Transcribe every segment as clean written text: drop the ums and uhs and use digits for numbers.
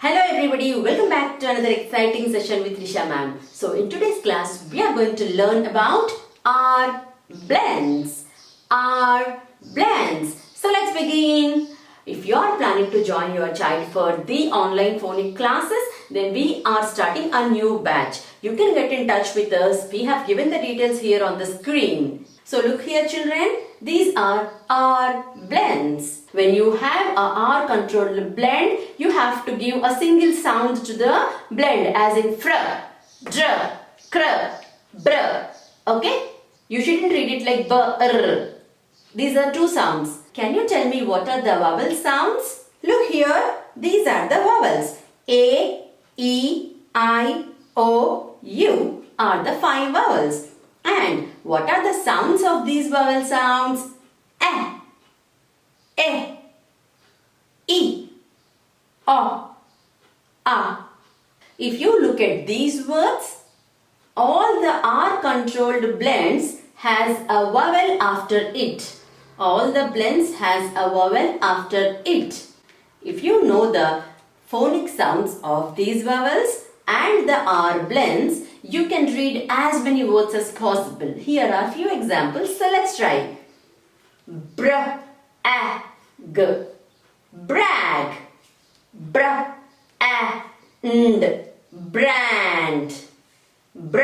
Hello everybody, welcome back to another exciting session with Risha ma'am. So in today's class, we are going to learn about R blends. R blends. So let's begin. If you are planning to join your child for the online phonic classes, then we are starting a new batch. You can get in touch with us. We have given the details here on the screen. So look here children, these are R blends. When you have a R controlled blend, you have to give a single sound to the blend as in fr, dr, cr, br. Okay? You shouldn't read it like b, r. These are two sounds. Can you tell me what are the vowel sounds? Look here, these are the vowels. A, E, I, O, U are the 5 vowels. And what are the sounds of these vowel sounds? A, E, O, A. If you look at these words, all the R controlled blends has a vowel after it. All the blends has a vowel after it. If you know the phonic sounds of these vowels and the R blends, you can read as many words as possible. Here are few examples, so let's try. Br, a, g, brag, br, a, nd, brand, br,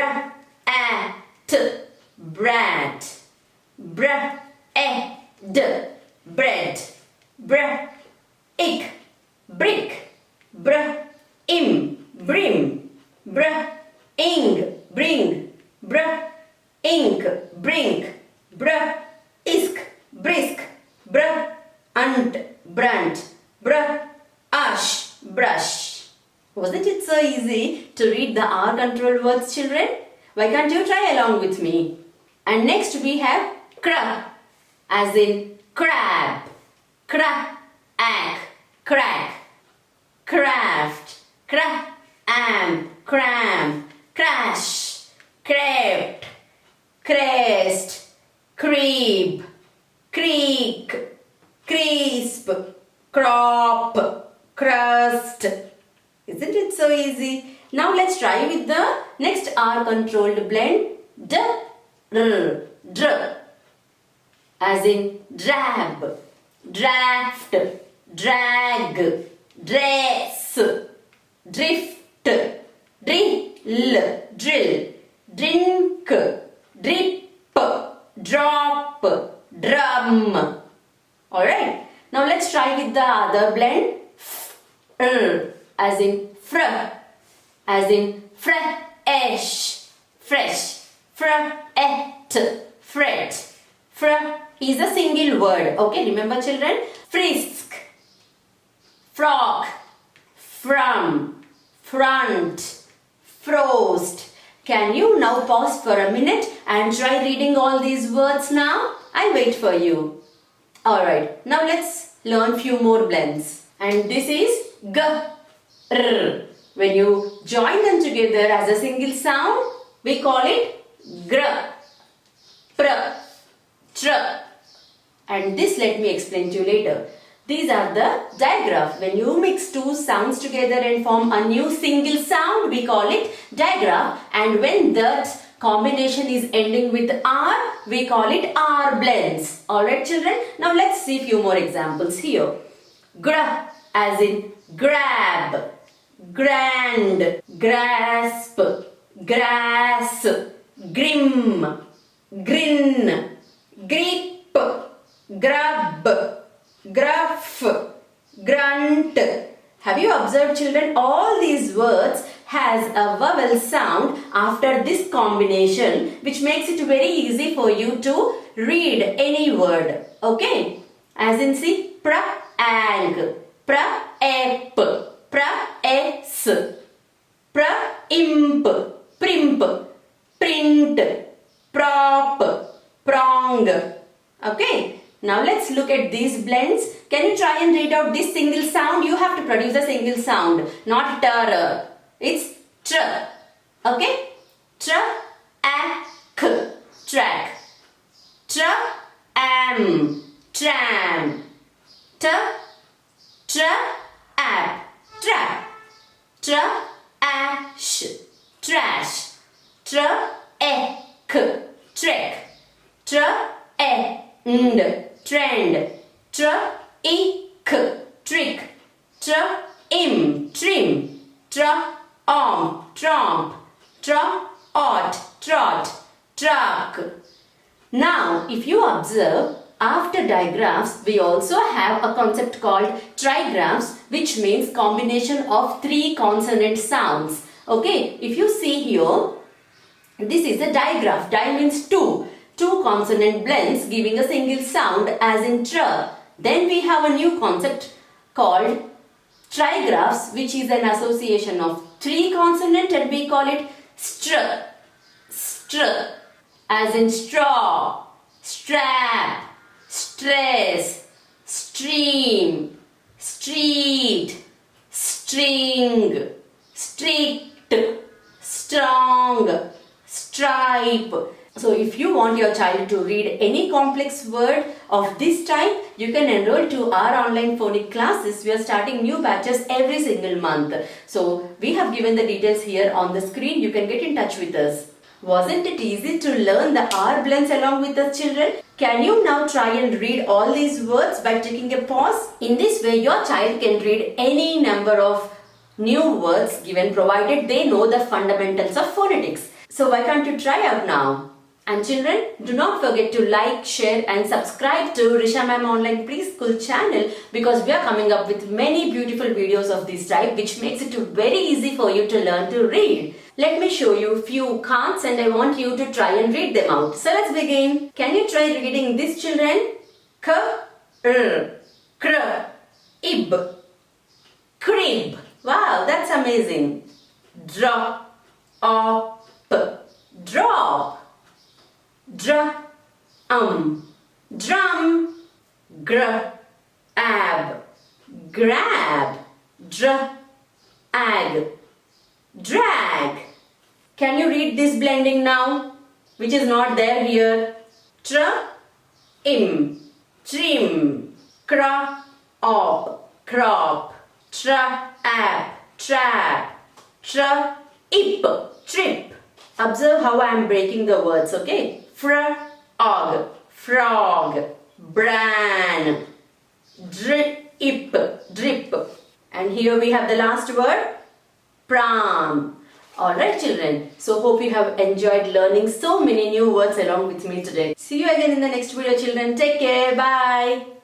a, t, brat, br, e, d, bread, br, ik, brick, br, im, brim, br, ing, bring, br, ink, brink, br, isk, brisk, br, unt, brunt, br, ash, brush. Wasn't it so easy to read the R controlled words, children? Why can't you try along with me? And next we have cr, as in crab, cr, ack, crack, craft, cr, am, cram, crash, crept, crest, creep, creek, crisp, crop, crust. Isn't it so easy? Now let's try with the next R controlled blend. D, r, dr. As in drab, draft, drag, dress, drift, drill, drill, drink, drip, drop, drum. Alright, now let's try with the other blend. As in fr, as in fresh, fresh, fret, fret. Fr is a single word. Okay, remember children? Frisk, frock, from, front, frost. Can you now pause for a minute and try reading all these words now? I'll wait for you. Alright, now let's learn few more blends. And this is g, r. When you join them together as a single sound, we call it gr, pr, tr. And this let me explain to you later. These are the digraphs. When you mix two sounds together and form a new single sound, we call it digraph. And when that combination is ending with R, we call it R blends. Alright children, now let's see few more examples here. Gr, as in grab, grand, grasp, grass, grim, grin, grip, grub, gruff, grunt. Have you observed children, all these words has a vowel sound after this combination, which makes it very easy for you to read any word. Okay, as in see, pra-ag, pra-ep, pra-es, pra-imp, primp, print, prop, prong. Okay. Now let's look at these blends. Can you try and read out this single sound? You have to produce a single sound, not tr. It's tr. Okay? Tr, a, k, track. Tr, am, tram. T, tr, app, trap. trash, trash, trek, trek, trend, trend, trick, trim, tromp, trot, truck. Now, if you observe, after digraphs, we also have a concept called trigraphs, which means combination of 3 consonant sounds. Okay, if you see here, this is a digraph. Di means 2. 2 consonant blends giving a single sound as in tr. Then we have a new concept called trigraphs, which is an association of 3 consonant, and we call it str. As in straw, strap, stress, stream, street, string, strict, strong, stripe. So if you want your child to read any complex word of this type, you can enroll to our online phonic classes. We are starting new batches every single month. So we have given the details here on the screen. You can get in touch with us. Wasn't it easy to learn the R blends along with us, children? Can you now try and read all these words by taking a pause? In this way, your child can read any number of new words given, provided they know the fundamentals of phonetics. So why can't you try out now? And children, do not forget to like, share and subscribe to Rishamam Online Preschool channel, because we are coming up with many beautiful videos of this type, which makes it very easy for you to learn to read. Let me show you few can'ts and I want you to try and read them out. So let's begin. Can you try reading this, children? Ib, crib. Wow, that's amazing. Drop, drop. Drum, drum, grab, grab, drag. Can you read this blending now, which is not there here? Trim, crop, trap, trip. Observe how I am breaking the words, okay? Frog, bran, drip. And here we have the last word, pram. Alright, children. So hope you have enjoyed learning so many new words along with me today. See you again in the next video, children. Take care. Bye.